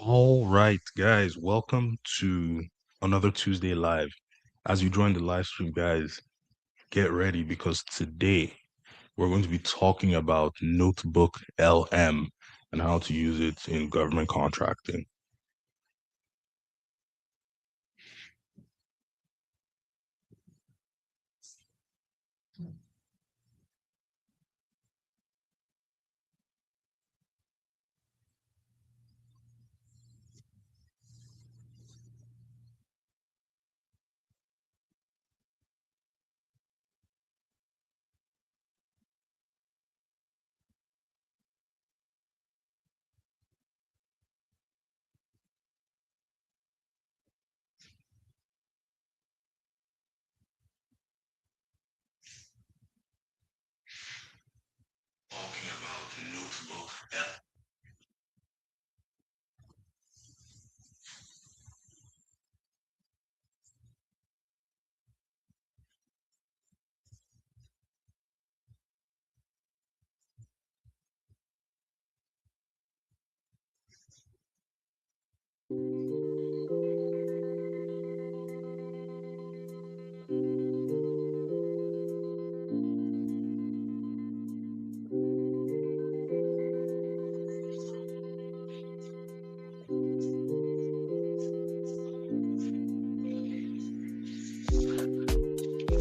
All right, guys, welcome to another Tuesday live. As you join the live stream, guys, get ready because today we're going to be talking about Notebook LM and how to use it in government contracting. Talking about Notebook LM.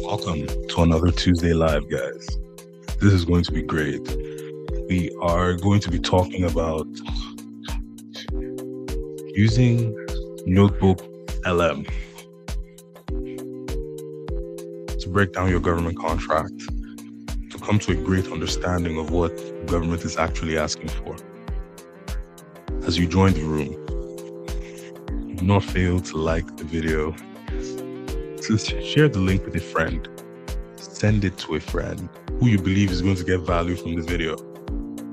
Welcome to another Tuesday live, guys. This is going to be great. We are going to be talking about using Notebook LM to break down your government contract, to come to a great understanding of what the government is actually asking for. As you join the room, do not fail to like the video, to share the link with a friend, send it to a friend who you believe is going to get value from the video.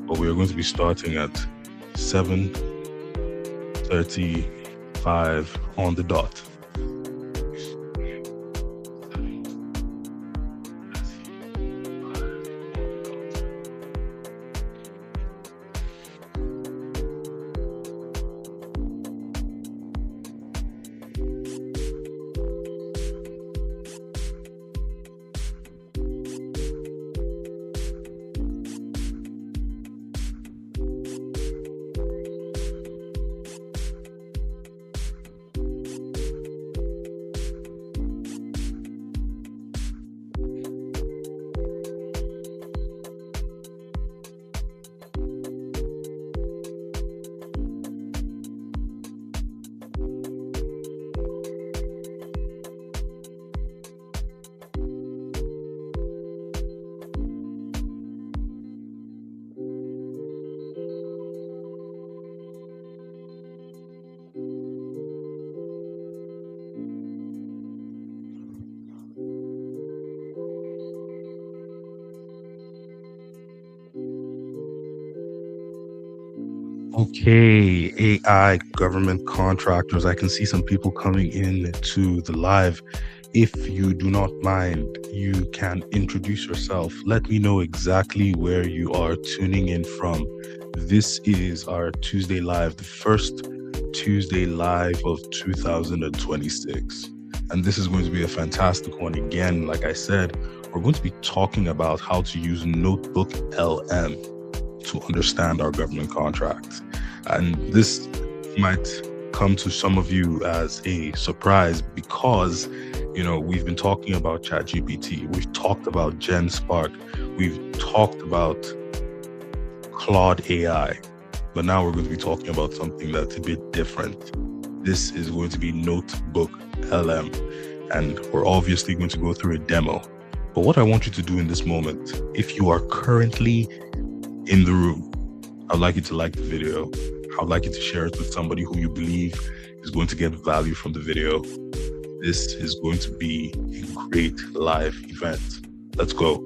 But we are going to be starting at 7:35 on the dot. Okay, AI government contractors. I can see some people coming in to the live. If you do not mind, you can introduce yourself. Let me know exactly where you are tuning in from. This is our Tuesday live, the first Tuesday live of 2026. And this is going to be a fantastic one. Again, like I said, we're going to be talking about how to use Notebook LM to understand our government contracts. And this might come to some of you as a surprise because, we've been talking about ChatGPT, we've talked about GenSpark, we've talked about Claude AI, but now we're going to be talking about something that's a bit different. This is going to be Notebook LM, and we're obviously going to go through a demo. But what I want you to do in this moment, if you are currently in the room, I'd like you to like the video. I'd like you to share it with somebody who you believe is going to get value from the video. This is going to be a great live event. Let's go.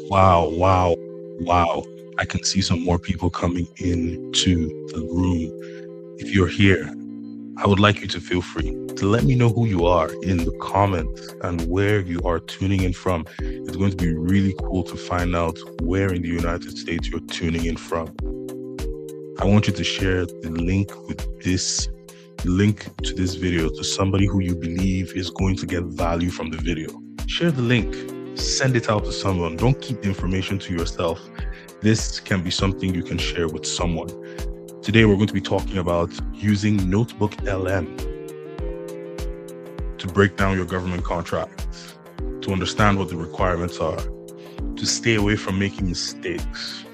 Wow, wow, wow. I can see some more people coming into the room. If you're here, I would like you to feel free to let me know who you are in the comments and where you are tuning in from. It's going to be really cool to find out where in the United States you're tuning in from. I want you to share the link to this video to somebody who you believe is going to get value from the video. Share the link, send it out to someone. Don't keep the information to yourself. This can be something you can share with someone. Today, we're going to be talking about using NotebookLM to break down your government contracts, to understand what the requirements are, to stay away from making mistakes.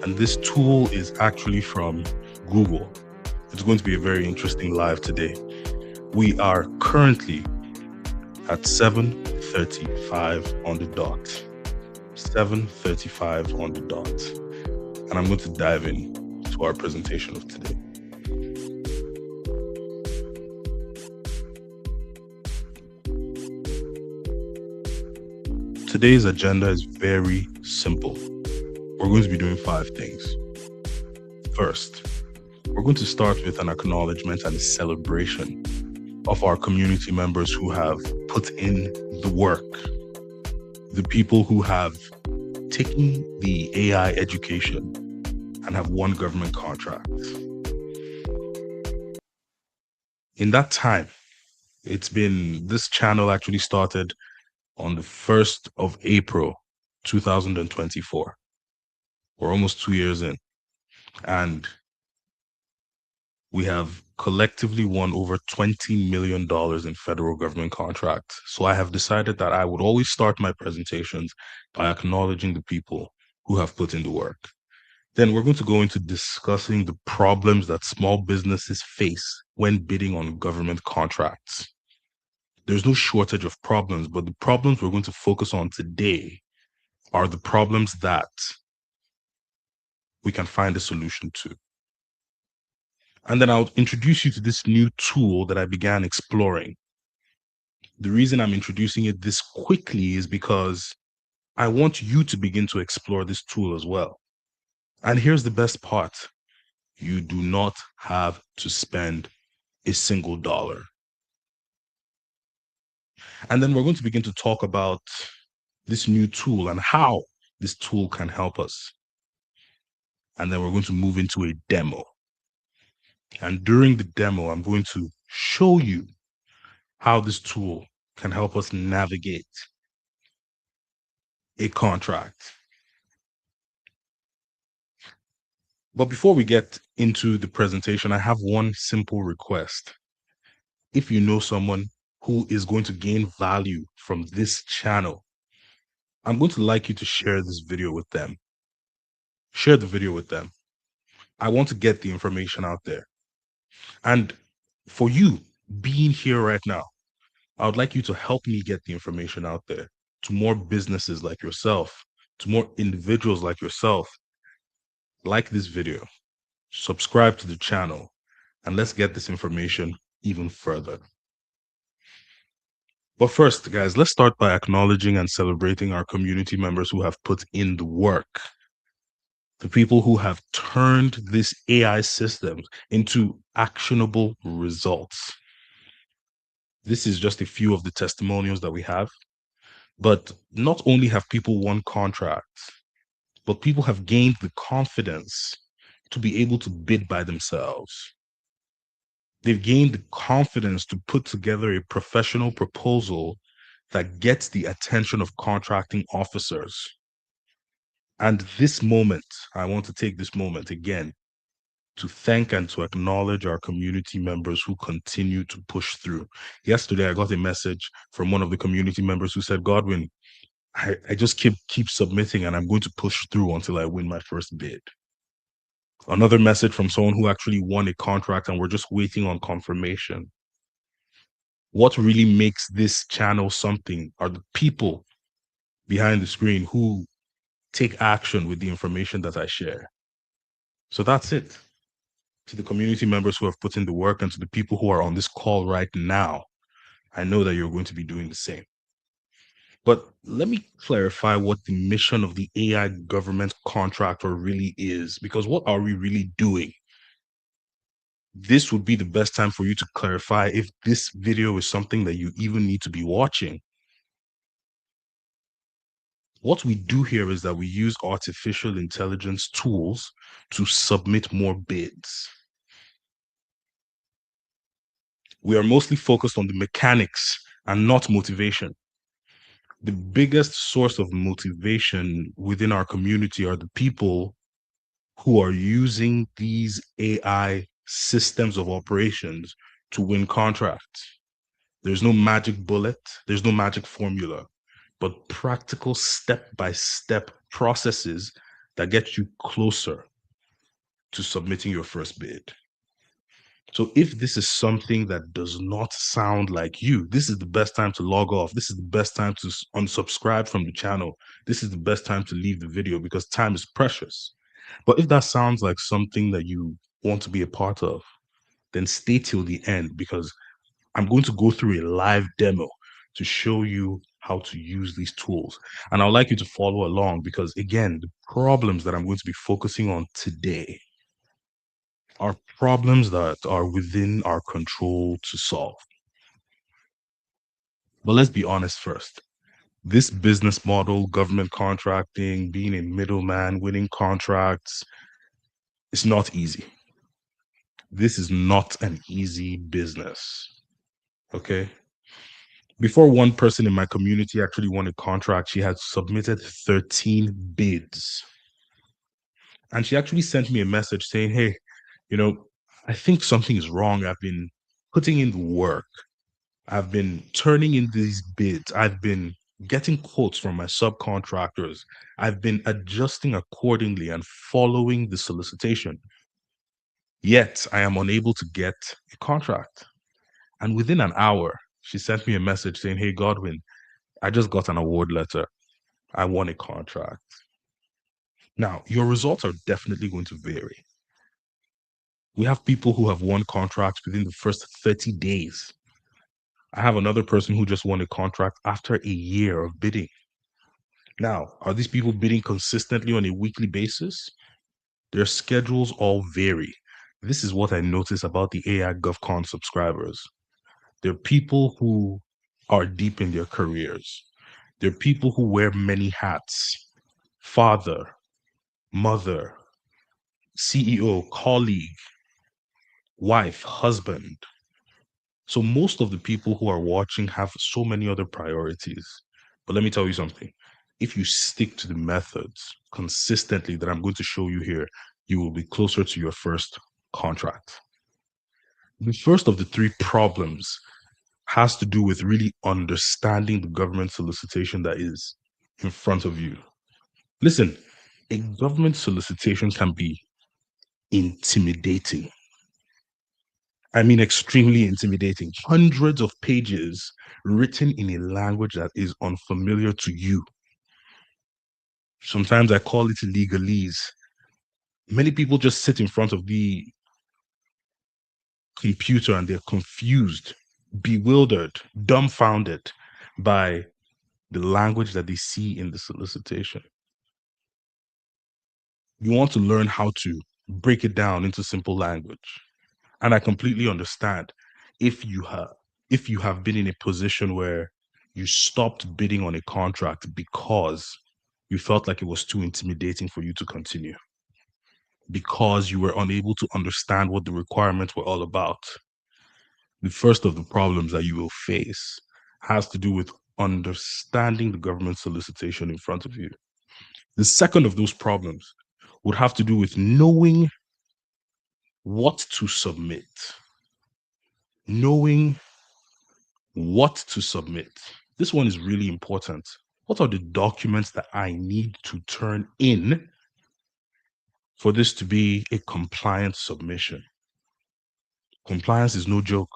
And this tool is actually from Google. It's going to be a very interesting live today. We are currently at 7:35 on the dot. 7:35 on the dot. And I'm going to dive in to our presentation of today. Today's agenda is very simple. We're going to be doing 5 things. First, we're going to start with an acknowledgement and a celebration of our community members who have put in the work, the people who have taken the AI education and have won government contracts. In that time, this channel actually started on the 1st of April, 2024. We're almost 2 years in, and we have collectively won over $20 million in federal government contracts. So I have decided that I would always start my presentations by acknowledging the people who have put in the work. Then we're going to go into discussing the problems that small businesses face when bidding on government contracts. There's no shortage of problems, but the problems we're going to focus on today are the problems that we can find a solution to. And then I'll introduce you to this new tool that I began exploring. The reason I'm introducing it this quickly is because I want you to begin to explore this tool as well. And here's the best part. You do not have to spend a single dollar. And then we're going to begin to talk about this new tool and how this tool can help us. And then we're going to move into a demo. And during the demo, I'm going to show you how this tool can help us navigate a contract. But before we get into the presentation, I have one simple request. If you know someone who is going to gain value from this channel, I'm going to like you to share this video with them. Share the video with them. I want to get the information out there. And for you being here right now, I would like you to help me get the information out there to more businesses like yourself, to more individuals like yourself. Like this video, subscribe to the channel, and let's get this information even further. But first, guys, let's start by acknowledging and celebrating our community members who have put in the work. The people who have turned this AI system into actionable results. This is just a few of the testimonials that we have. But not only have people won contracts, but people have gained the confidence to be able to bid by themselves. They've gained the confidence to put together a professional proposal that gets the attention of contracting officers. And this moment, I want to take this moment again to thank and to acknowledge our community members who continue to push through. Yesterday, I got a message from one of the community members who said, Godwin, I just keep submitting and I'm going to push through until I win my first bid. Another message from someone who actually won a contract and we're just waiting on confirmation. What really makes this channel something are the people behind the screen who take action with the information that I share. So that's it. To the community members who have put in the work and to the people who are on this call right now, I know that you're going to be doing the same. But let me clarify what the mission of the AI government contractor really is, because what are we really doing? This would be the best time for you to clarify if this video is something that you even need to be watching. What we do here is that we use artificial intelligence tools to submit more bids. We are mostly focused on the mechanics and not motivation. The biggest source of motivation within our community are the people who are using these AI systems of operations to win contracts. There's no magic bullet, there's no magic formula, but practical step-by-step processes that get you closer to submitting your first bid. So if this is something that does not sound like you, this is the best time to log off. This is the best time to unsubscribe from the channel. This is the best time to leave the video because time is precious. But if that sounds like something that you want to be a part of, then stay till the end because I'm going to go through a live demo to show you how to use these tools. And I'd like you to follow along because, again, the problems that I'm going to be focusing on today are problems that are within our control to solve. But let's be honest first. This business model, government contracting, being a middleman, winning contracts, it's not easy. This is not an easy business. Okay. Before one person in my community actually won a contract, she had submitted 13 bids. And she actually sent me a message saying, hey, I think something is wrong. I've been putting in the work. I've been turning in these bids. I've been getting quotes from my subcontractors. I've been adjusting accordingly and following the solicitation. Yet I am unable to get a contract. And within an hour, she sent me a message saying, hey, Godwin, I just got an award letter. I won a contract. Now, your results are definitely going to vary. We have people who have won contracts within the first 30 days. I have another person who just won a contract after a year of bidding. Now, are these people bidding consistently on a weekly basis? Their schedules all vary. This is what I notice about the AI GovCon subscribers. They're people who are deep in their careers. They're people who wear many hats: father, mother, CEO, colleague, wife, husband. So most of the people who are watching have so many other priorities. But let me tell you something. If you stick to the methods consistently that I'm going to show you here, you will be closer to your first contract. The first of the three problems has to do with really understanding the government solicitation that is in front of you. Listen, a government solicitation can be intimidating. I mean, extremely intimidating. Hundreds of pages written in a language that is unfamiliar to you. Sometimes I call it legalese. Many people just sit in front of the computer and they're confused, bewildered, dumbfounded by the language that they see in the solicitation. You want to learn how to break it down into simple language. And I completely understand if you have been in a position where you stopped bidding on a contract because you felt like it was too intimidating for you to continue, because you were unable to understand what the requirements were all about. The first of the problems that you will face has to do with understanding the government solicitation in front of you. The second of those problems would have to do with knowing what to submit. Knowing what to submit. This one is really important. What are the documents that I need to turn in for this to be a compliant submission? Compliance is no joke.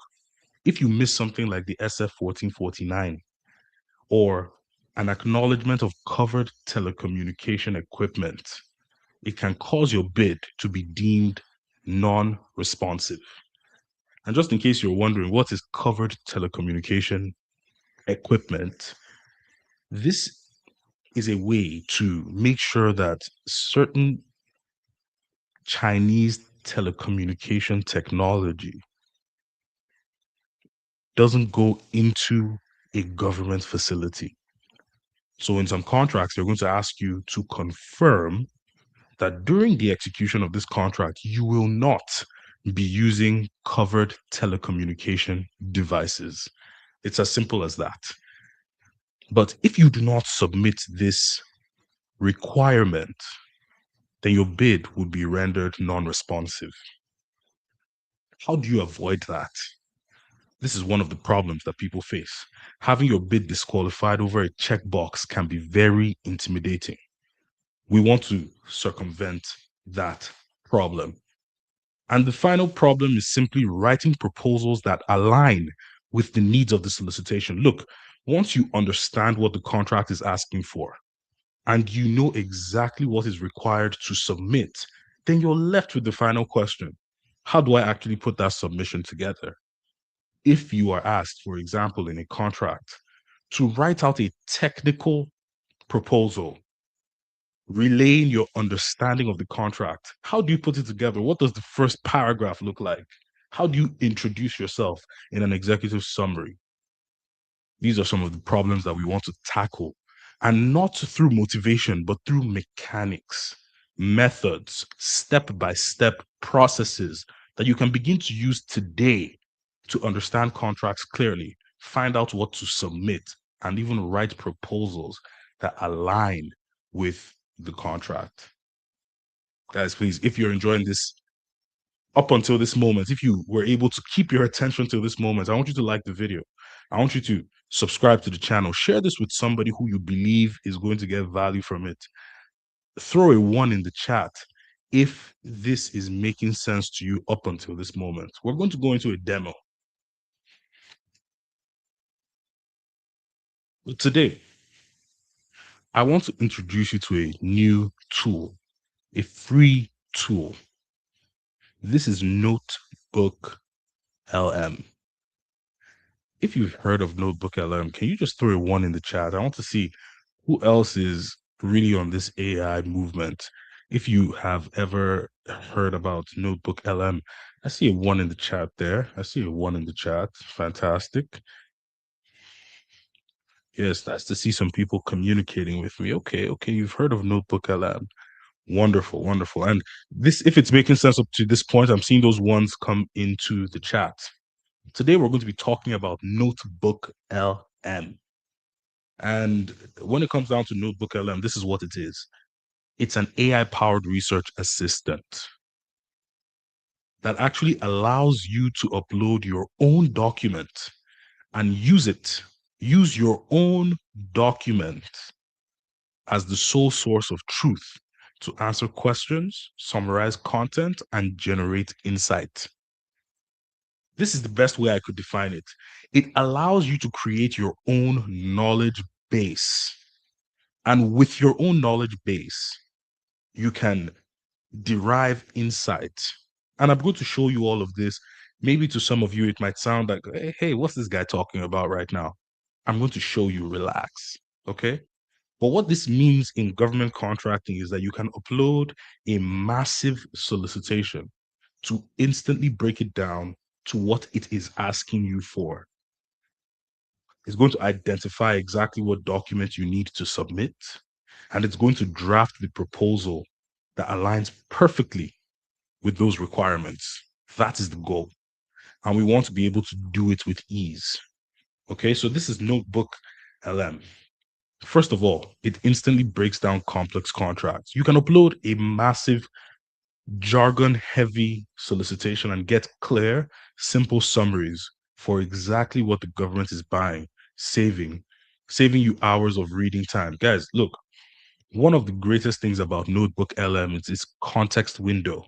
If you miss something like the SF 1449 or an acknowledgement of covered telecommunication equipment, it can cause your bid to be deemed non-responsive. And just in case you're wondering, what is covered telecommunication equipment? This is a way to make sure that certain Chinese telecommunication technology doesn't go into a government facility. So in some contracts, they're going to ask you to confirm that during the execution of this contract, you will not be using covered telecommunication devices. It's as simple as that. But if you do not submit this requirement, then your bid would be rendered non-responsive. How do you avoid that? This is one of the problems that people face. Having your bid disqualified over a checkbox can be very intimidating. We want to circumvent that problem. And the final problem is simply writing proposals that align with the needs of the solicitation. Look, once you understand what the contract is asking for and you know exactly what is required to submit, then you're left with the final question. How do I actually put that submission together? If you are asked, for example, in a contract, to write out a technical proposal relaying your understanding of the contract. How do you put it together? What does the first paragraph look like? How do you introduce yourself in an executive summary? These are some of the problems that we want to tackle, and not through motivation, but through mechanics, methods, step by step processes that you can begin to use today to understand contracts clearly, find out what to submit, and even write proposals that align with the contract. Guys, please, if you're enjoying this up until this moment, if you were able to keep your attention till this moment, I want you to like the video. I want you to subscribe to the channel. Share this with somebody who you believe is going to get value from it. Throw a one in the chat if this is making sense to you up until this moment. We're going to go into a demo. But today, I want to introduce you to a new tool, a free tool. This is NotebookLM. If you've heard of NotebookLM, can you just throw a one in the chat? I want to see who else is really on this AI movement. If you have ever heard about NotebookLM, I see a one in the chat there. I see a one in the chat. Fantastic. Yes, nice to see some people communicating with me. Okay, you've heard of NotebookLM. Wonderful, wonderful. And this, if it's making sense up to this point, I'm seeing those ones come into the chat. Today, we're going to be talking about NotebookLM. And when it comes down to NotebookLM, this is what it is. It's an AI-powered research assistant that actually allows you to upload your own document and use your own document as the sole source of truth to answer questions, summarize content, and generate insight. This is the best way I could define it. It allows you to create your own knowledge base. And with your own knowledge base, you can derive insight. And I'm going to show you all of this. Maybe to some of you, it might sound like, hey, what's this guy talking about right now? I'm going to show you, relax. Okay. But what this means in government contracting is that you can upload a massive solicitation to instantly break it down to what it is asking you for. It's going to identify exactly what document you need to submit, and it's going to draft the proposal that aligns perfectly with those requirements. That is the goal. And we want to be able to do it with ease. Okay, so this is Notebook LM. First of all, it instantly breaks down complex contracts. You can upload a massive jargon heavy solicitation and get clear, simple summaries for exactly what the government is buying, saving you hours of reading time. Guys, look, one of the greatest things about Notebook LM is its context window.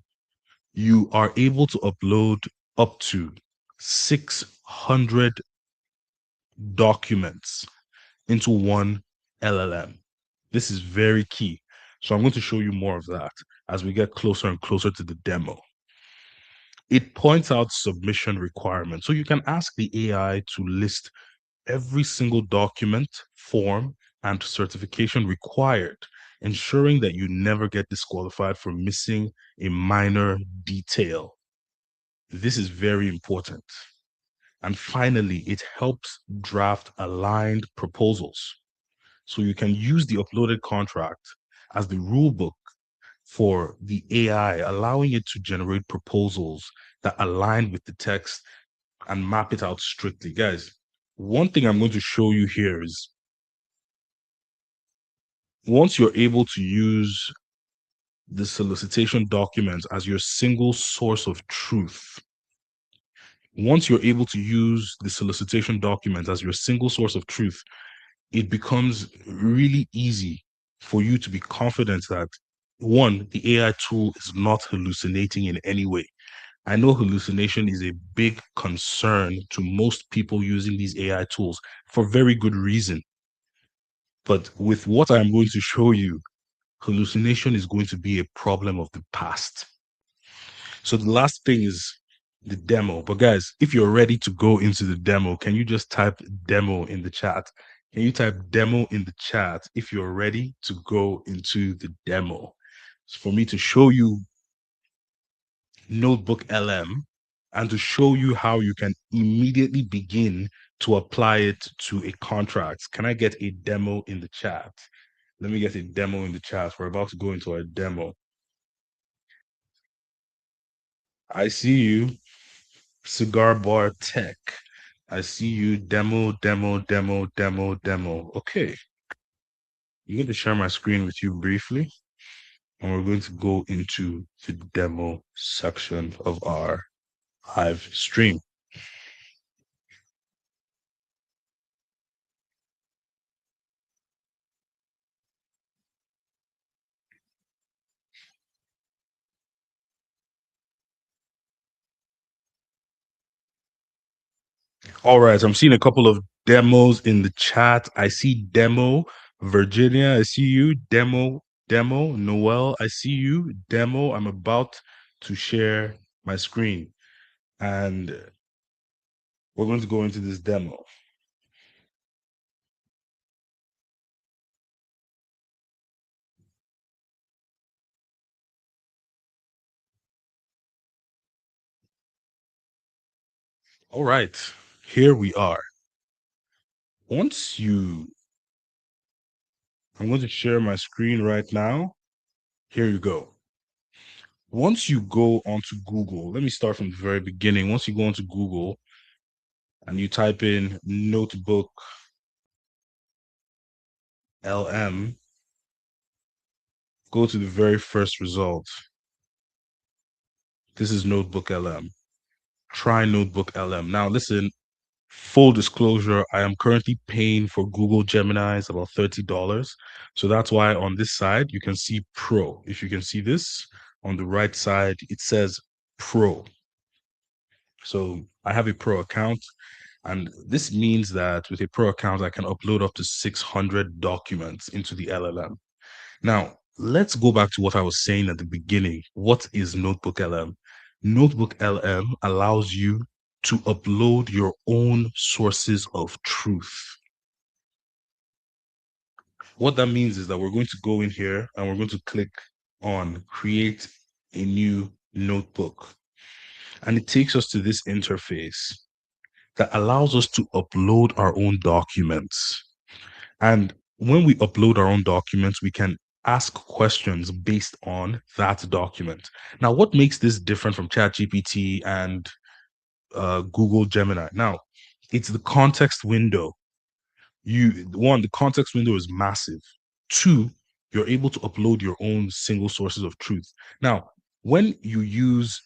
You are able to upload up to 600 documents into one LLM. This is very key. So I'm going to show you more of that as we get closer and closer to the demo. It points out submission requirements. So you can ask the AI to list every single document, form, and certification required, ensuring that you never get disqualified for missing a minor detail. This is very important. And finally, it helps draft aligned proposals. So you can use the uploaded contract as the rule book for the AI, allowing it to generate proposals that align with the text and map it out strictly. Guys, one thing I'm going to show you here is once you're able to use the solicitation documents as your single source of truth, once you're able to use the solicitation documents as your single source of truth, it becomes really easy for you to be confident that one, the AI tool is not hallucinating in any way. I know hallucination is a big concern to most people using these AI tools for very good reason. But with what I'm going to show you, hallucination is going to be a problem of the past. So the last thing is the demo. But guys, if you're ready to go into the demo, can you just type demo in the chat? Can you type demo in the chat if you're ready to go into the demo? So for me to show you Notebook LM and to show you how you can immediately begin to apply it to a contract. Can I get a demo in the chat? Let me get a demo in the chat. We're about to go into a demo. I see you. Cigar Bar Tech. I see you. Demo. Okay. I'm going to share my screen with you briefly, and we're going to go into the demo section of our live stream. All right. I'm seeing a couple of demos in the chat. I see demo. Virginia, I see you. Demo. Noel, I see you. Demo. I'm about to share my screen, and we're going to go into this demo. All right, here we are. Once you, I'm going to share my screen right now. Here you go. Once you go onto Google, let me start from the very beginning. Once you go onto Google and you type in Notebook LM, go to the very first result. This is Notebook LM. Try Notebook LM. Now, listen, full disclosure, I am currently paying for Google Gemini's about $30. So that's why on this side, you can see Pro. If you can see this on the right side, it says Pro. So I have a Pro account. And this means that with a Pro account, I can upload up to 600 documents into the LLM. Now, let's go back to what I was saying at the beginning. What is Notebook LM? Notebook LM allows you to upload your own sources of truth. What that means is that we're going to go in here and we're going to click on create a new notebook. And it takes us to this interface that allows us to upload our own documents. And when we upload our own documents, we can ask questions based on that document. Now, what makes this different from ChatGPT and Google Gemini? Now, it's the context window. The context window is massive. Two, you're able to upload your own single sources of truth. Now, when you use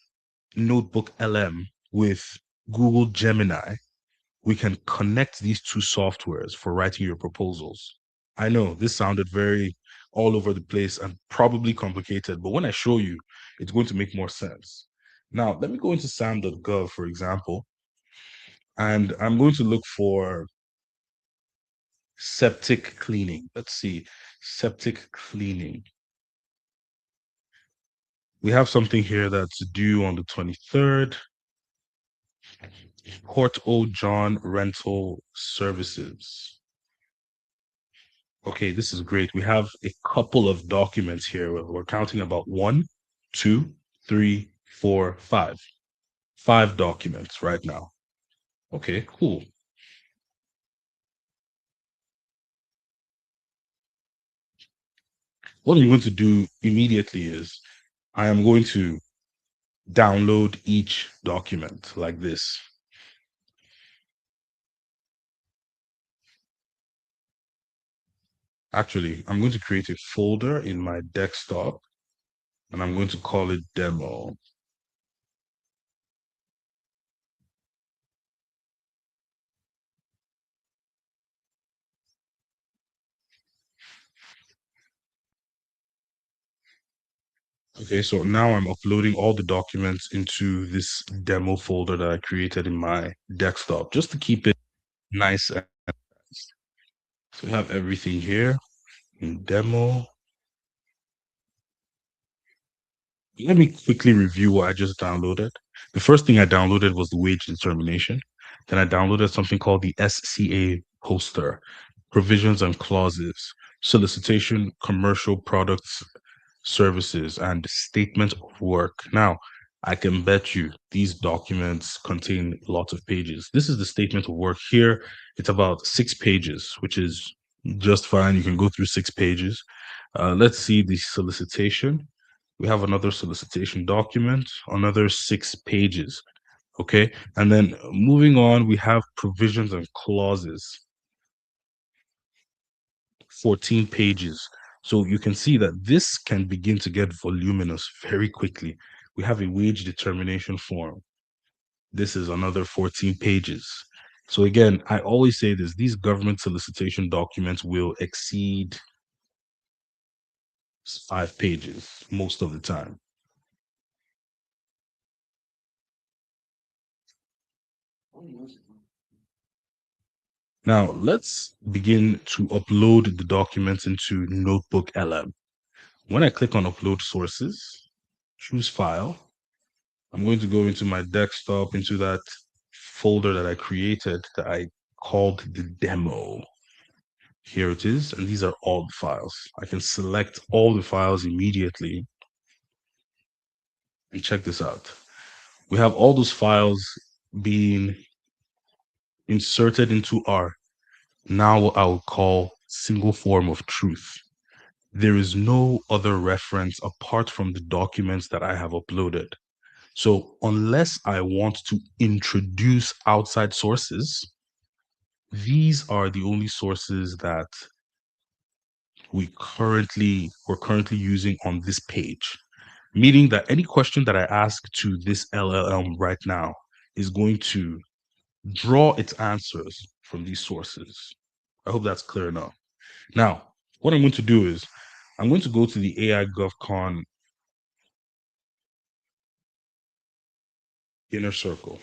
Notebook LM with Google Gemini, we can connect these two softwares for writing your proposals. I know this sounded very all over the place and probably complicated, but when I show you, it's going to make more sense. Now, let me go into Sam.gov, for example, and I'm going to look for septic cleaning. Let's see, septic cleaning. We have something here that's due on the 23rd. Port O John Rental Services. Okay, this is great. We have a couple of documents here. We're counting about one, two, three, four, five. Five documents right now. Okay, cool. What I'm going to do immediately is I am going to download each document like this. Actually, I'm going to create a folder in my desktop and I'm going to call it demo. Okay, so now I'm uploading all the documents into this demo folder that I created in my desktop just to keep it nice. So we have everything here in demo. Let me quickly review what I just downloaded. The first thing I downloaded was the wage determination. Then I downloaded something called the SCA poster, provisions and clauses, solicitation, commercial products, services, and statement of work. Now, I can bet you these documents contain lots of pages. This is the statement of work here. It's about 6 pages, which is just fine. You can go through 6 pages. Let's see the solicitation. We have another solicitation document, another 6 pages. Okay. And then moving on, we have provisions and clauses, 14 pages. So you can see that this can begin to get voluminous very quickly. We have a wage determination form. This is another 14 pages. So again, I always say this, these government solicitation documents will exceed 5 pages most of the time. Now, let's begin to upload the documents into NotebookLM. When I click on Upload Sources, choose File, I'm going to go into my desktop, into that folder that I created that I called the demo. Here it is, and these are all the files. I can select all the files immediately and check this out. We have all those files being inserted into our now what I would call single form of truth. There is no other reference apart from the documents that I have uploaded. So unless I want to introduce outside sources, these are the only sources that we're currently using on this page. Meaning that any question that I ask to this LLM right now is going to draw its answers from these sources. I hope that's clear enough. Now, what I'm going to do is I'm going to go to the AI GovCon inner circle.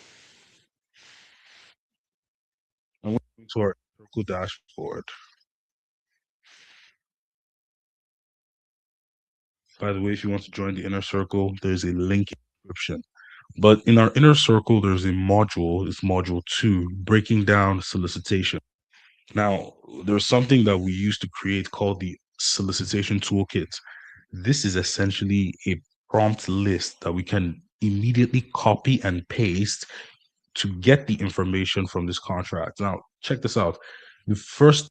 I'm going to our circle dashboard. By the way, if you want to join the inner circle, there's a link in the description. But in our inner circle, there's a module, it's module 2, breaking down solicitation. Now, there's something that we used to create called the solicitation toolkit. This is essentially a prompt list that we can immediately copy and paste to get the information from this contract. Now, check this out. The first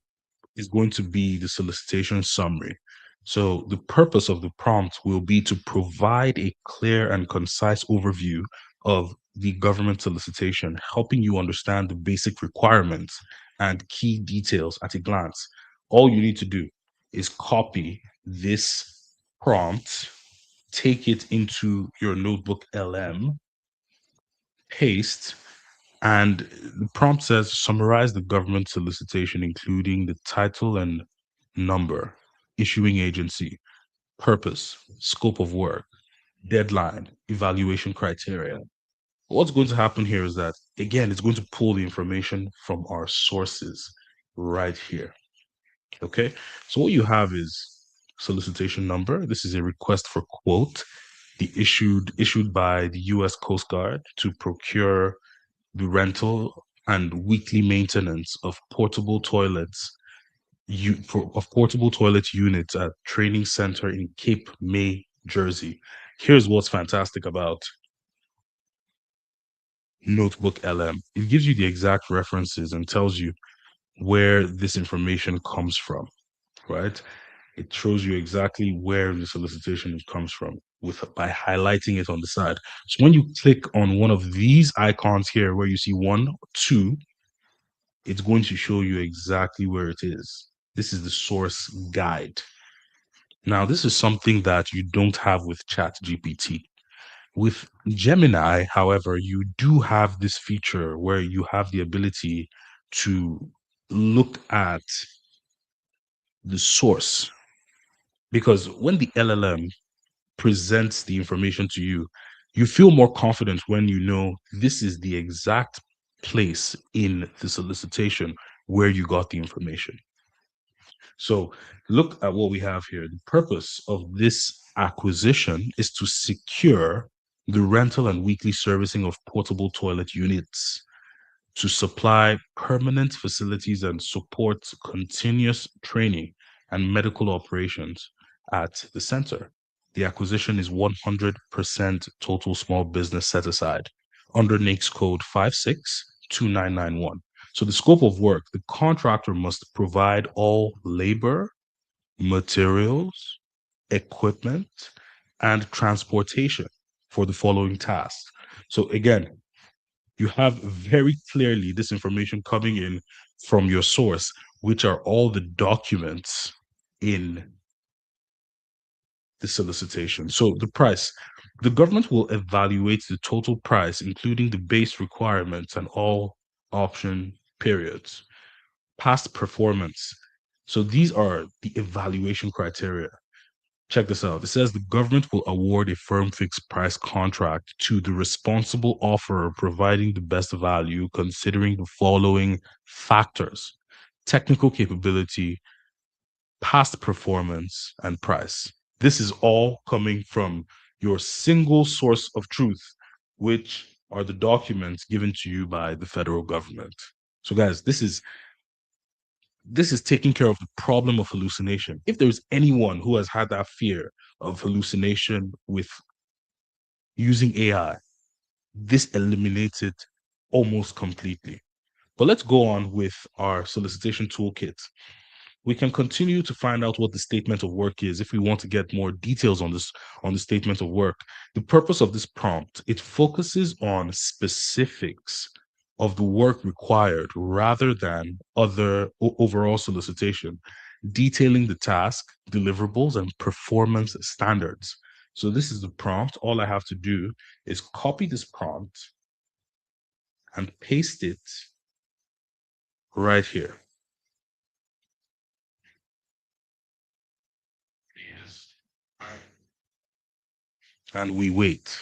is going to be the solicitation summary. So, the purpose of the prompt will be to provide a clear and concise overview of the government solicitation, helping you understand the basic requirements and key details at a glance. All you need to do is copy this prompt, take it into your notebook LM, paste, and the prompt says summarize the government solicitation, including the title and number, issuing agency, purpose, scope of work, deadline, evaluation criteria. What's going to happen here is that, again, it's going to pull the information from our sources right here. Okay. So what you have is solicitation number. This is a request for quote. the issued by the U.S. Coast Guard to procure the rental and weekly maintenance of portable toilets of portable toilet units at training center in Cape May, Jersey. Here's what's fantastic about NotebookLM. It gives you the exact references and tells you where this information comes from, right? It shows you exactly where the solicitation comes from with by highlighting it on the side. So when you click on one of these icons here where you see 1, 2, it's going to show you exactly where it is. This is the source guide. Now, this is something that you don't have with ChatGPT. With Gemini, however, you do have this feature where you have the ability to look at the source. Because when the LLM presents the information to you, you feel more confident when you know this is the exact place in the solicitation where you got the information. So look at what we have here. The purpose of this acquisition is to secure the rental and weekly servicing of portable toilet units, to supply permanent facilities and support continuous training and medical operations at the center. The acquisition is 100% total small business set aside under NAICS code 562991. So the scope of work, the contractor must provide all labor, materials, equipment, and transportation for the following tasks. So again, you have very clearly this information coming in from your source, which are all the documents in the solicitation. So the price, the government will evaluate the total price, including the base requirements and all option periods, past performance. So these are the evaluation criteria. Check this out. It says the government will award a firm fixed price contract to the responsible offerer providing the best value considering the following factors: technical capability, past performance, and price. This is all coming from your single source of truth, which are the documents given to you by the federal government. So, guys, this is taking care of the problem of hallucination. If there's anyone who has had that fear of hallucination with using AI, this eliminates it almost completely. But let's go on with our solicitation toolkit. We can continue to find out what the statement of work is if we want to get more details on this on the statement of work. The purpose of this prompt, it focuses on specifics of the work required rather than other overall solicitation, detailing the task, deliverables, and performance standards. So this is the prompt. All I have to do is copy this prompt and paste it right here. Yes. And we wait.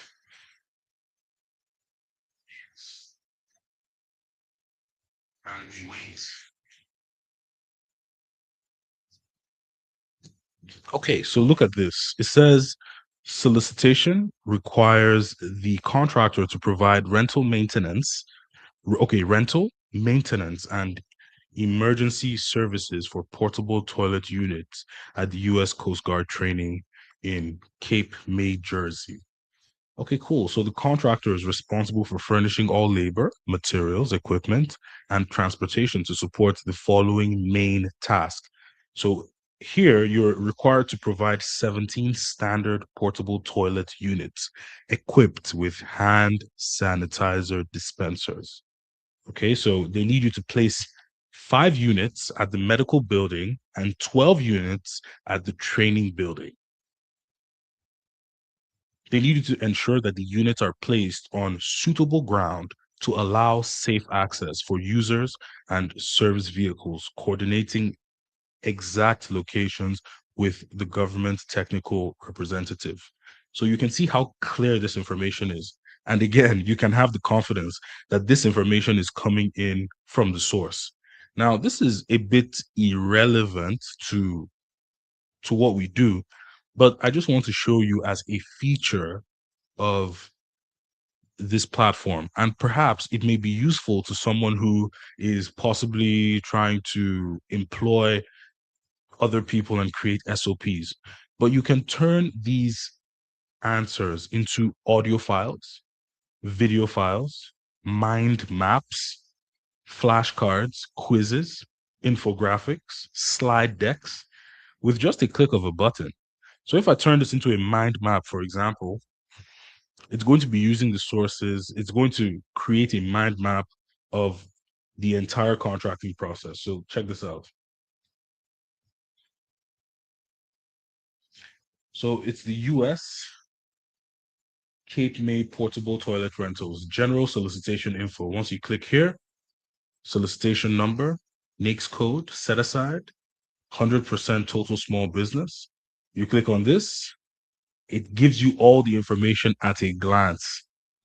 Yes. And we wait. Okay, so look at this. It says solicitation requires the contractor to provide rental, maintenance, and emergency services for portable toilet units at the U.S. Coast Guard training in Cape May, Jersey. Okay, cool. So the contractor is responsible for furnishing all labor, materials, equipment, and transportation to support the following main tasks. So here you're required to provide 17 standard portable toilet units equipped with hand sanitizer dispensers. Okay, so they need you to place 5 units at the medical building and 12 units at the training building. They needed to ensure that the units are placed on suitable ground to allow safe access for users and service vehicles, coordinating exact locations with the government technical representative. So you can see how clear this information is. And again, you can have the confidence that this information is coming in from the source. Now, this is a bit irrelevant to what we do, But I just want to show you as a feature of this platform. And perhaps it may be useful to someone who is possibly trying to employ other people and create SOPs. But you can turn these answers into audio files, video files, mind maps, flashcards, quizzes, infographics, slide decks with just a click of a button. So if I turn this into a mind map, for example, it's going to be using the sources, it's going to create a mind map of the entire contracting process. So check this out. So it's the US Cape May portable toilet rentals, general solicitation info. Once you click here, solicitation number, NAICS code, set aside, 100% total small business. You click on this, it gives you all the information at a glance.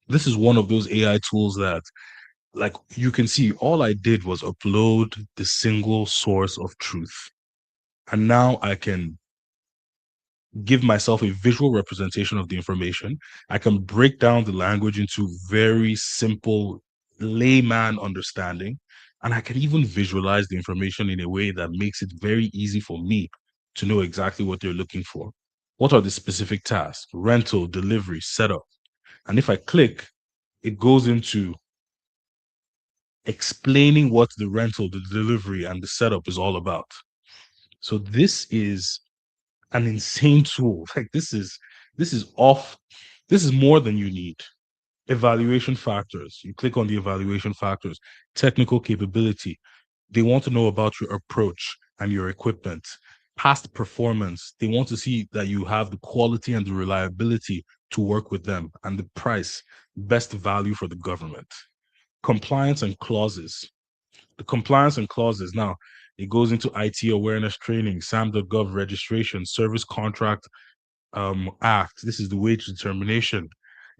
This is one of those AI tools that, like, you can see all I did was upload the single source of truth. And now I can give myself a visual representation of the information. I can break down the language into very simple layman understanding. And I can even visualize the information in a way that makes it very easy for me to know exactly what they're looking for. What are the specific tasks? Rental, delivery, setup. And if I click, it goes into explaining what the rental, the delivery, and the setup is all about. So this is an insane tool. Like this is off. This is more than you need. Evaluation factors. You click on the evaluation factors. Technical capability. They want to know about your approach and your equipment. Past performance. They want to see that you have the quality and the reliability to work with them, and the price. Best value for the government. Compliance and clauses. The compliance and clauses. Now, it goes into IT awareness training, Sam.gov registration, service contract act. This is the wage determination.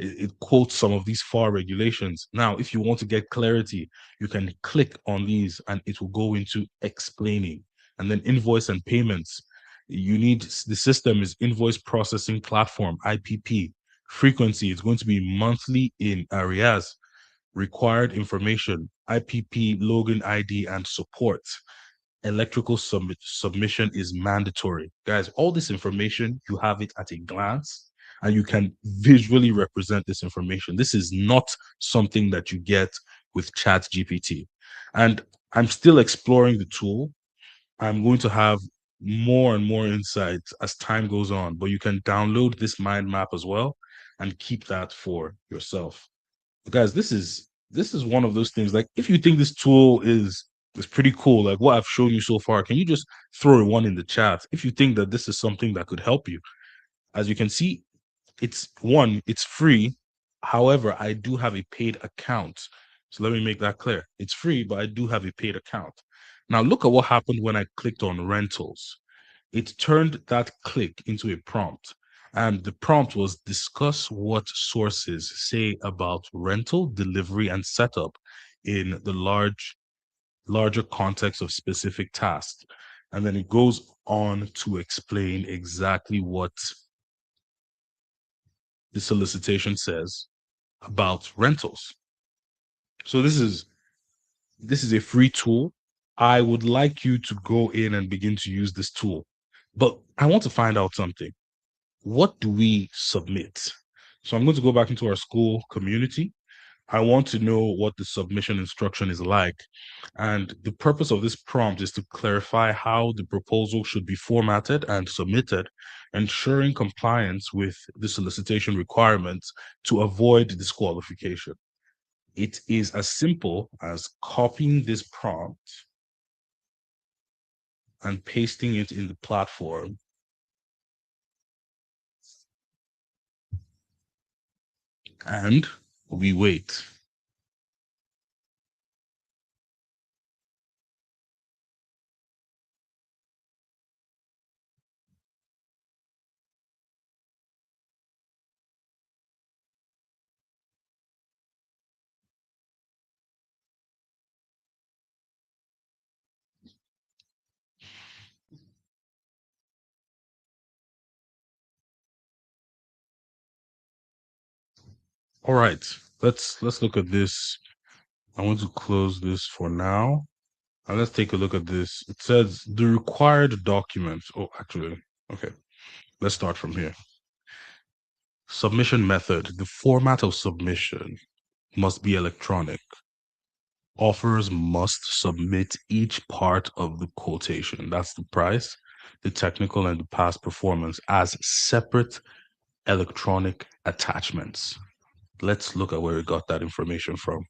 It quotes some of these FAR regulations. Now, if you want to get clarity, you can click on these and it will go into explaining. And then invoice and payments. You need the system is invoice processing platform, IPP. Frequency is going to be monthly in areas. Required information, IPP, login ID, and support. Electrical submission is mandatory. Guys, all this information, you have it at a glance and you can visually represent this information. This is not something that you get with Chat GPT. And I'm still exploring the tool. I'm going to have more and more insights as time goes on, but you can download this mind map as well and keep that for yourself. Guys, this is one of those things. Like, if you think this tool is pretty cool, like what I've shown you so far, can you just throw a one in the chat if you think that this is something that could help you? As you can see, it's free. However, I do have a paid account. So let me make that clear. It's free, but I do have a paid account. Now look at what happened when I clicked on rentals. It turned that click into a prompt. And the prompt was discuss what sources say about rental, delivery, and setup in the larger context of specific tasks. And then it goes on to explain exactly what the solicitation says about rentals. So this is a free tool. I would like you to go in and begin to use this tool. But I want to find out something. What do we submit? So I'm going to go back into our school community. I want to know what the submission instruction is like. And the purpose of this prompt is to clarify how the proposal should be formatted and submitted, ensuring compliance with the solicitation requirements to avoid disqualification. It is as simple as copying this prompt and pasting it in the platform. And we wait. All right, let's look at this. I want to close this for now. And let's take a look at this. It says the required documents. Oh, actually, okay. Let's start from here. Submission method. The format of submission must be electronic. Offers must submit each part of the quotation. That's the price, the technical, and the past performance as separate electronic attachments. Let's look at where we got that information from.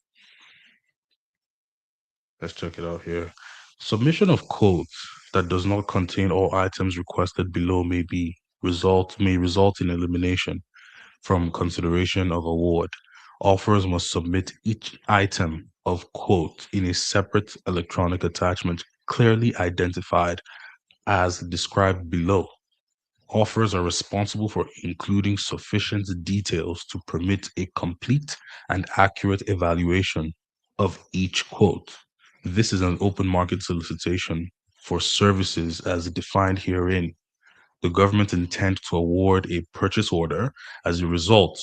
Let's check it out here. Submission of quotes that does not contain all items requested below may result in elimination from consideration of award. Offers must submit each item of quote in a separate electronic attachment clearly identified as described below. Offers are responsible for including sufficient details to permit a complete and accurate evaluation of each quote. This is an open market solicitation for services as defined herein. The government intends to award a purchase order as a result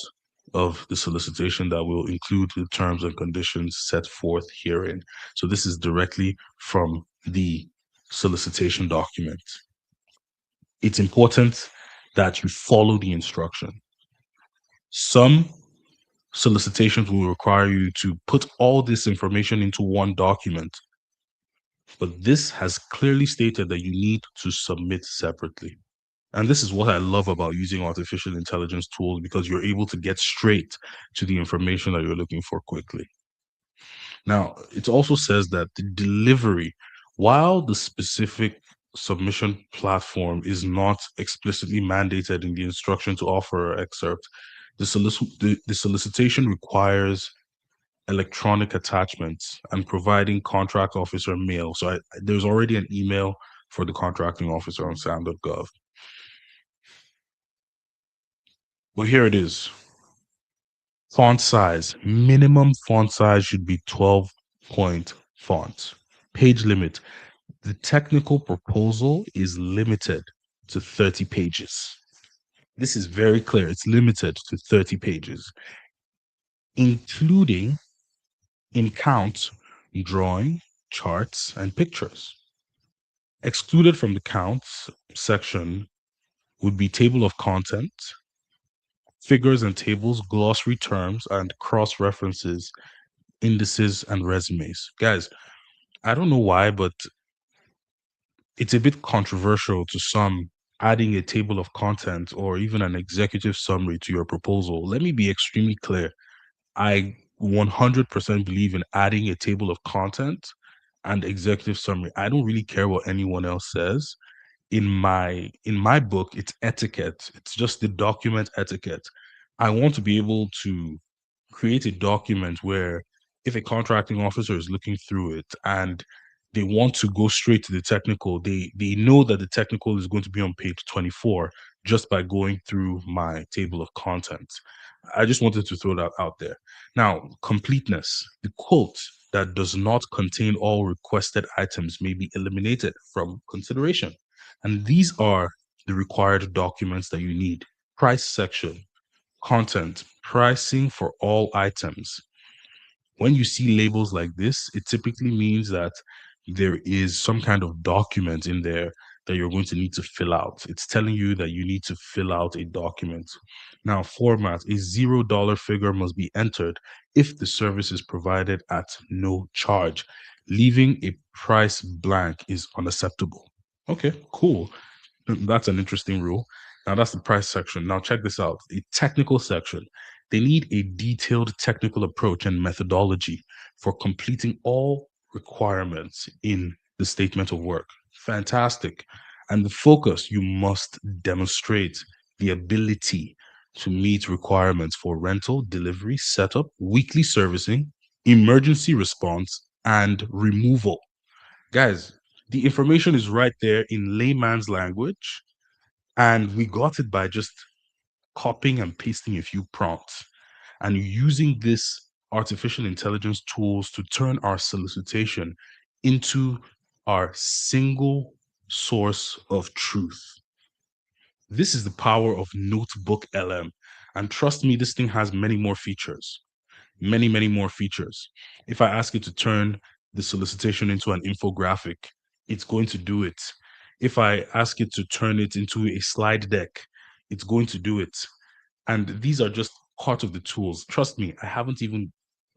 of the solicitation that will include the terms and conditions set forth herein. So this is directly from the solicitation document. It's important that you follow the instruction. Some solicitations will require you to put all this information into one document, but this has clearly stated that you need to submit separately. And this is what I love about using artificial intelligence tools, because you're able to get straight to the information that you're looking for quickly. Now, it also says that the delivery, while the specific submission platform is not explicitly mandated in the instruction to offer or excerpt, the solicitation requires electronic attachments and providing contract officer mail. So there's already an email for the contracting officer on Sam.gov. Well, here it is. Font size. Minimum font size should be 12-point font. Page limit. The technical proposal is limited to 30 pages. This is very clear. It's limited to 30 pages, including in count drawing, charts, and pictures. Excluded from the counts section would be table of content, figures and tables, glossary terms, and cross references, indices, and resumes. Guys, I don't know why, but it's a bit controversial to some adding a table of content or even an executive summary to your proposal. Let me be extremely clear. I 100% believe in adding a table of content and executive summary. I don't really care what anyone else says. In my book, it's etiquette. It's just the document etiquette. I want to be able to create a document where if a contracting officer is looking through it and they want to go straight to the technical, they know that the technical is going to be on page 24 just by going through my table of contents. I just wanted to throw that out there. Now, completeness. The quote that does not contain all requested items may be eliminated from consideration. And these are the required documents that you need. Price section, content, pricing for all items. When you see labels like this, it typically means that there is some kind of document in there that you're going to need to fill out. It's telling you that you need to fill out a document. Now, format, a $0 figure must be entered if the service is provided at no charge. Leaving a price blank is unacceptable. Okay, cool. That's an interesting rule. Now that's the price section. Now check this out. The technical section. They need a detailed technical approach and methodology for completing all requirements in the statement of work. Fantastic. And the focus, you must demonstrate the ability to meet requirements for rental, delivery, setup, weekly servicing, emergency response, and removal. Guys, the information is right there in layman's language, and we got it by just copying and pasting a few prompts and using this artificial intelligence tools to turn our solicitation into our single source of truth. This is the power of NotebookLM. And trust me, this thing has many more features, many, many more features. If I ask it to turn the solicitation into an infographic, it's going to do it. If I ask it to turn it into a slide deck, it's going to do it. And these are just part of the tools. Trust me, I haven't even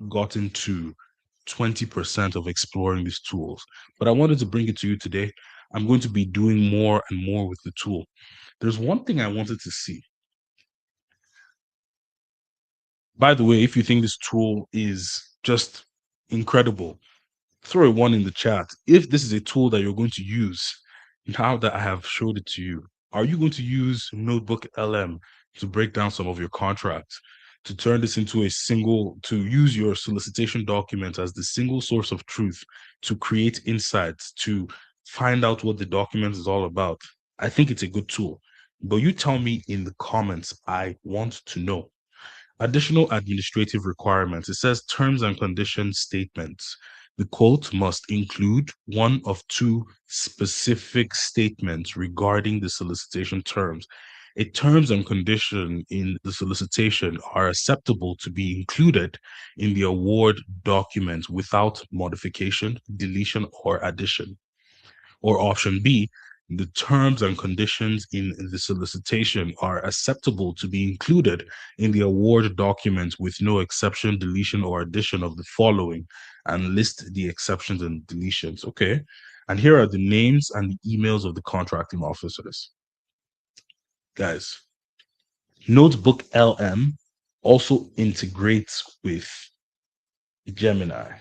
gotten to 20% of exploring these tools, but I wanted to bring it to you today. I'm going to be doing more and more with the tool. There's one thing I wanted to see. By the way, if you think this tool is just incredible, throw a one in the chat. If this is a tool that you're going to use, now that I have showed it to you, are you going to use Notebook LM to break down some of your contracts, to turn this into a single, to use your solicitation document as the single source of truth, to create insights, to find out what the document is all about? I think it's a good tool. But you tell me in the comments. I want to know. Additional administrative requirements. It says terms and conditions statements. The quote must include one of two specific statements regarding the solicitation terms. A terms and condition in the solicitation are acceptable to be included in the award document without modification, deletion, or addition. Or option B, the terms and conditions in the solicitation are acceptable to be included in the award document with no exception, deletion, or addition of the following, and list the exceptions and deletions. Okay. And here are the names and the emails of the contracting officers. Guys, Notebook LM also integrates with Gemini.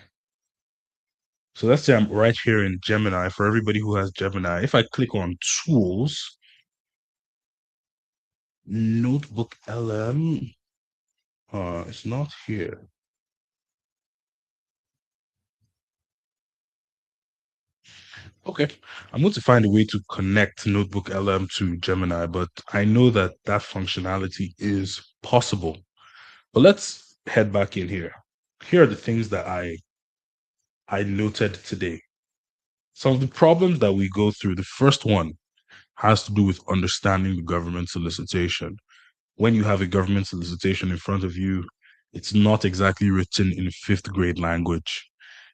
So let's say I'm right here in Gemini. For everybody who has Gemini, if I click on tools, Notebook LM, it's not here. Okay, I'm going to find a way to connect Notebook LM to Gemini, but I know that that functionality is possible. But let's head back in here. Here are the things that I noted today. Some of the problems that we go through. The first one has to do with understanding the government solicitation. When you have a government solicitation in front of you, it's not exactly written in fifth grade language.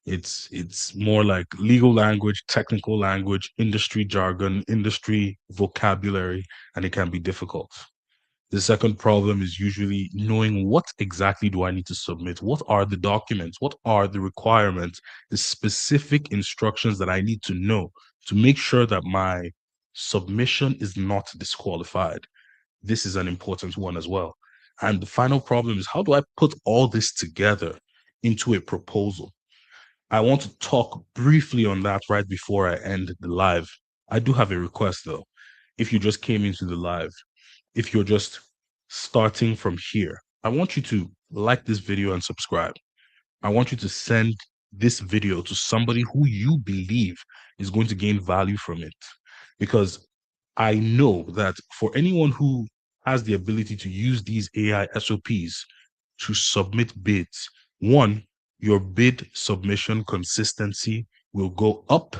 It's more like legal language, technical language, industry jargon, industry vocabulary, and it can be difficult. The second problem is usually knowing what exactly do I need to submit? What are the documents? What are the requirements? The specific instructions that I need to know to make sure that my submission is not disqualified. This is an important one as well. And the final problem is, how do I put all this together into a proposal? I want to talk briefly on that right before I end the live. I do have a request though. If you just came into the live, if you're just starting from here, I want you to like this video and subscribe. I want you to send this video to somebody who you believe is going to gain value from it. Because I know that for anyone who has the ability to use these AI SOPs to submit bids, one, your bid submission consistency will go up,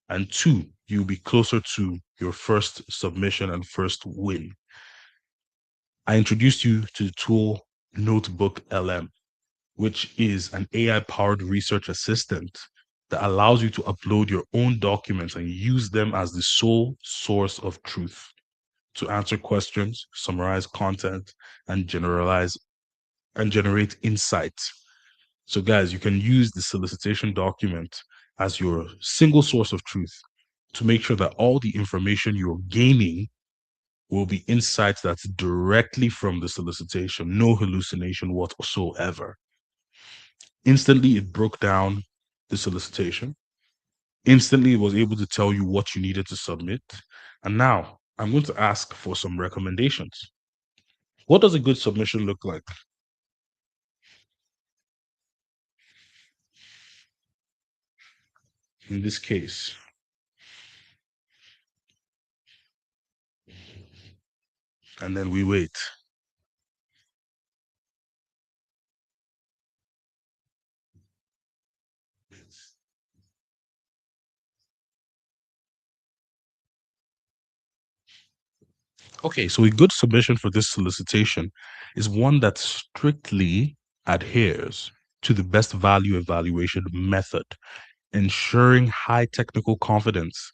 and two, you'll be closer to your first submission and first win. I introduced you to the tool Notebook LM, which is an AI powered research assistant that allows you to upload your own documents and use them as the sole source of truth to answer questions, summarize content, and generate insights. So, guys, you can use the solicitation document as your single source of truth to make sure that all the information you're gaining will be insights that's directly from the solicitation, no hallucination whatsoever. Instantly, it broke down the solicitation. Instantly, it was able to tell you what you needed to submit. And now I'm going to ask for some recommendations. What does a good submission look like? In this case, and then we wait. Okay, so a good submission for this solicitation is one that strictly adheres to the best value evaluation method, ensuring high technical confidence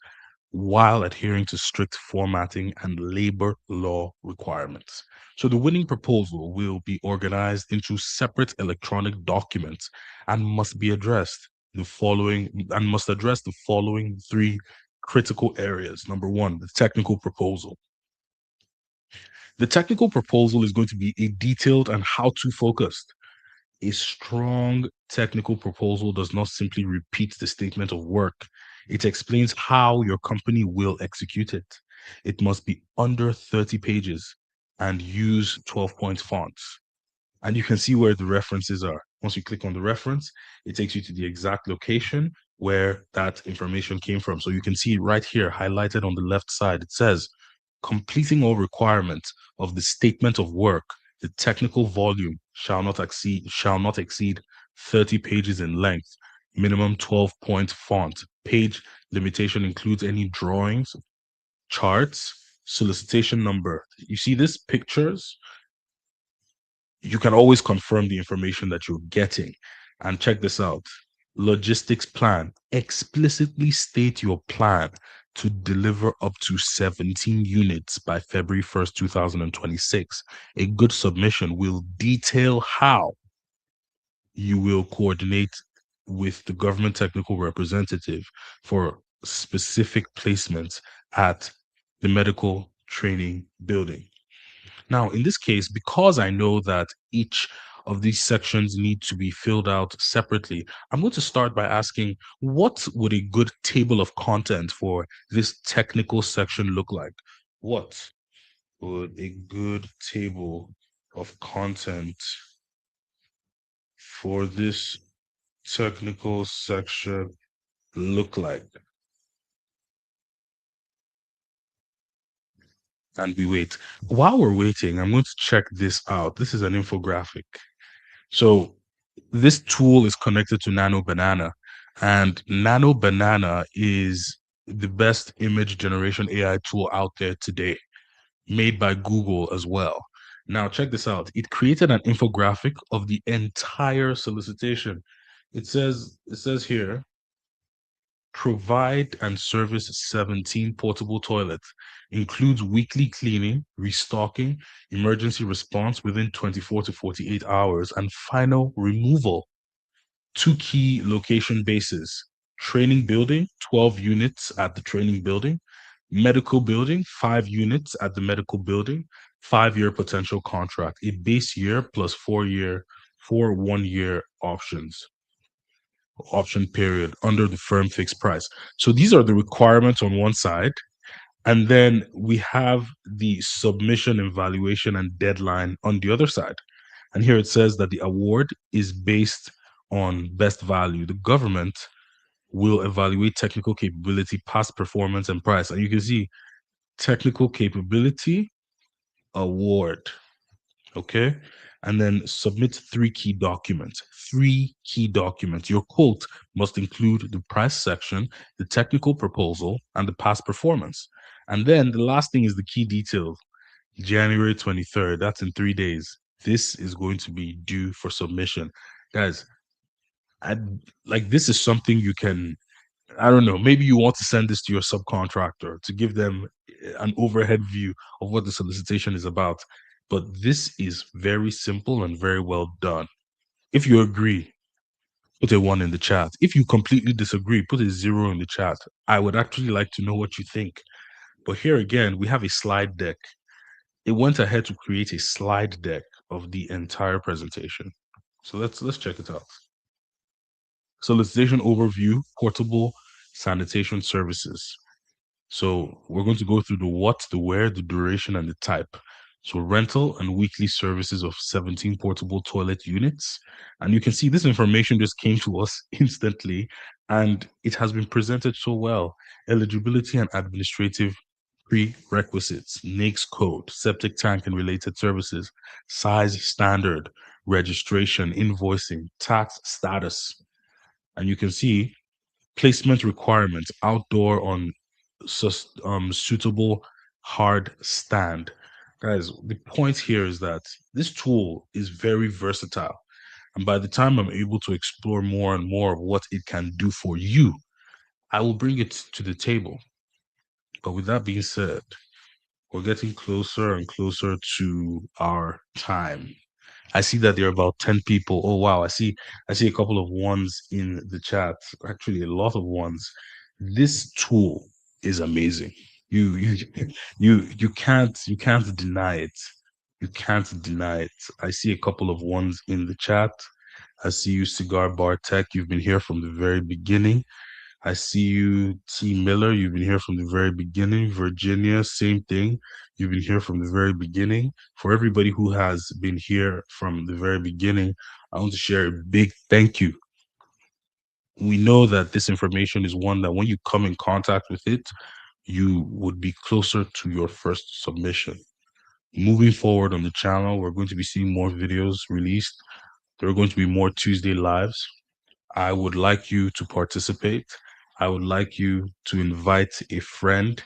while adhering to strict formatting and labor law requirements. So the winning proposal will be organized into separate electronic documents and must address the following three critical areas. Number one, the technical proposal. The technical proposal is going to be a detailed and how-to focused. A strong technical proposal does not simply repeat the statement of work, it explains how your company will execute it. It must be under 30 pages and use 12-point fonts. And you can see where the references are. Once you click on the reference, it takes you to the exact location where that information came from. So you can see right here highlighted on the left side, it says completing all requirements of the statement of work, the technical volume shall not exceed 30 pages in length, minimum 12-point font. Page limitation includes any drawings, charts, solicitation number. You see these pictures, you can always confirm the information that you're getting. And check this out. Logistics plan. Explicitly state your plan to deliver up to 17 units by February 1st, 2026. A good submission will detail how you will coordinate with the government technical representative for specific placements at the medical training building. Now, in this case, because I know that each of these sections need to be filled out separately, I'm going to start by asking, what would a good table of content for this technical section look like? What would a good table of content for this technical section look like? And we wait. While we're waiting, I'm going to check this out. This is an infographic. So this tool is connected to Nano Banana, and Nano Banana is the best image generation AI tool out there today, made by Google as well. Now, check this out. It created an infographic of the entire solicitation. It says here, provide and service 17 portable toilets, includes weekly cleaning, restocking, emergency response within 24 to 48 hours, and final removal. Two key location bases: training building, 12 units at the training building; medical building, 5 units at the medical building; 5-year potential contract, a base year plus 4 1-year option period under the firm fixed price. So these are the requirements on one side. And then we have the submission evaluation and deadline on the other side. And here it says that the award is based on best value. The government will evaluate technical capability, past performance, and price. And you can see technical capability award. Okay. And then submit three key documents. Three key documents. Your quote must include the price section, the technical proposal, and the past performance. And then the last thing is the key detail. January 23rd. That's in 3 days. This is going to be due for submission. Guys, I like this is something you can, I don't know, maybe you want to send this to your subcontractor to give them an overhead view of what the solicitation is about. But this is very simple and very well done. If you agree, put a one in the chat. If you completely disagree, put a zero in the chat. I would actually like to know what you think. But here again, we have a slide deck. It went ahead to create a slide deck of the entire presentation. So let's check it out. Solicitation overview, portable sanitation services. So we're going to go through the what, the where, the duration, and the type. So rental and weekly services of 17 portable toilet units. And you can see this information just came to us instantly, and it has been presented so well. Eligibility and administrative prerequisites, NAICS code, septic tank and related services, size standard, registration, invoicing, tax status. And you can see placement requirements, outdoor on suitable hard stand. Guys, the point here is that this tool is very versatile. And by the time I'm able to explore more and more of what it can do for you, I will bring it to the table. But with that being said, we're getting closer and closer to our time. I see that there are about 10 people. Oh wow, I see a couple of ones in the chat. Actually, a lot of ones. This tool is amazing. You you can't deny it. You can't deny it. I see a couple of ones in the chat. I see you, Cigar Bar Tech. You've been here from the very beginning. I see you, T. Miller. You've been here from the very beginning. Virginia, same thing. You've been here from the very beginning. For everybody who has been here from the very beginning, I want to share a big thank you. We know that this information is one that when you come in contact with it, you would be closer to your first submission. Moving forward on the channel, we're going to be seeing more videos released. There are going to be more Tuesday lives. I would like you to participate. I would like you to invite a friend.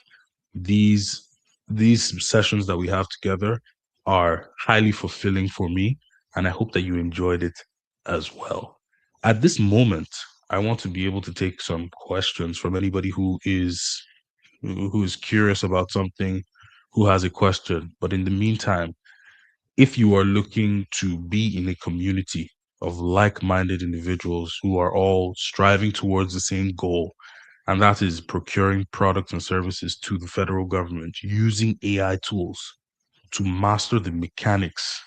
These these sessions that we have together are highly fulfilling for me, and I hope that you enjoyed it as well. At this moment, I want to be able to take some questions from anybody who is curious about something, who has a question. But in the meantime, if you are looking to be in a community of like-minded individuals who are all striving towards the same goal, and that is procuring products and services to the federal government using AI tools to master the mechanics,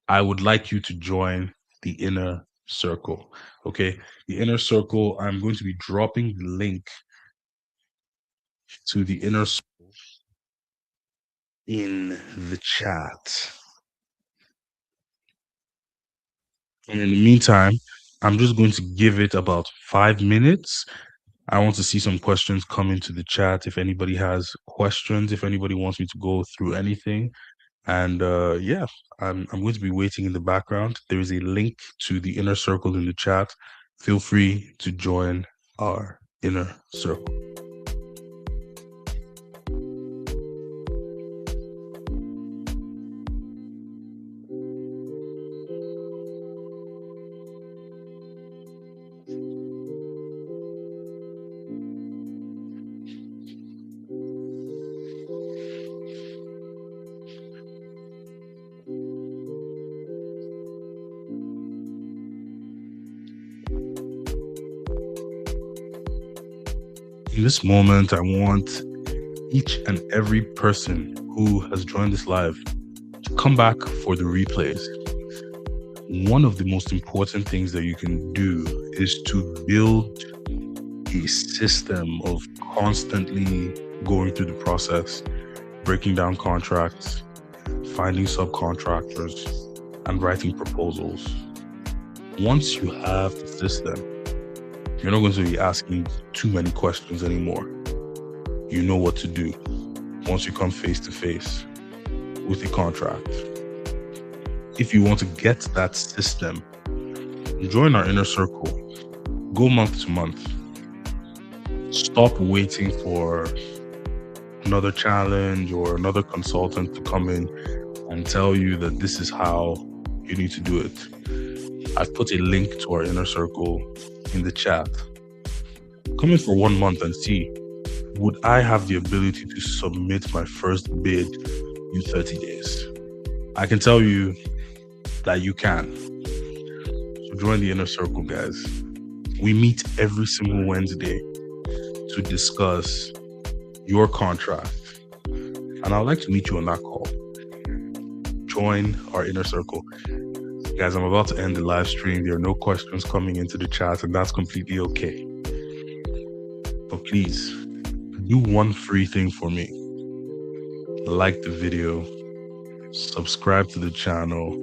I would like you to join the inner circle. Okay, the inner circle, I'm going to be dropping the link to the inner circle in the chat. And in the meantime, I'm just going to give it about 5 minutes. I want to see some questions come into the chat. If anybody has questions, if anybody wants me to go through anything. And yeah, I'm going to be waiting in the background. There is a link to the inner circle in the chat. Feel free to join our inner circle. In this moment, I want each and every person who has joined this live to come back for the replays. One of the most important things that you can do is to build a system of constantly going through the process, breaking down contracts, finding subcontractors, and writing proposals. Once you have the system, you're not going to be asking too many questions anymore. You know what to do once you come face to face with a contract. If you want to get that system, join our inner circle. Go month to month. Stop waiting for another challenge or another consultant to come in and tell you that this is how you need to do it. I've put a link to our inner circle in the chat. Come in for 1 month and see, would I have the ability to submit my first bid in 30 days? I can tell you that you can. So join the inner circle, guys. We meet every single Wednesday to discuss your contract. And I'd like to meet you on that call. Join our inner circle. Guys, I'm about to end the live stream. There are no questions coming into the chat, and that's completely okay. But please, do one free thing for me. Like the video, subscribe to the channel,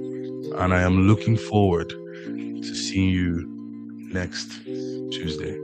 and I am looking forward to seeing you next Tuesday.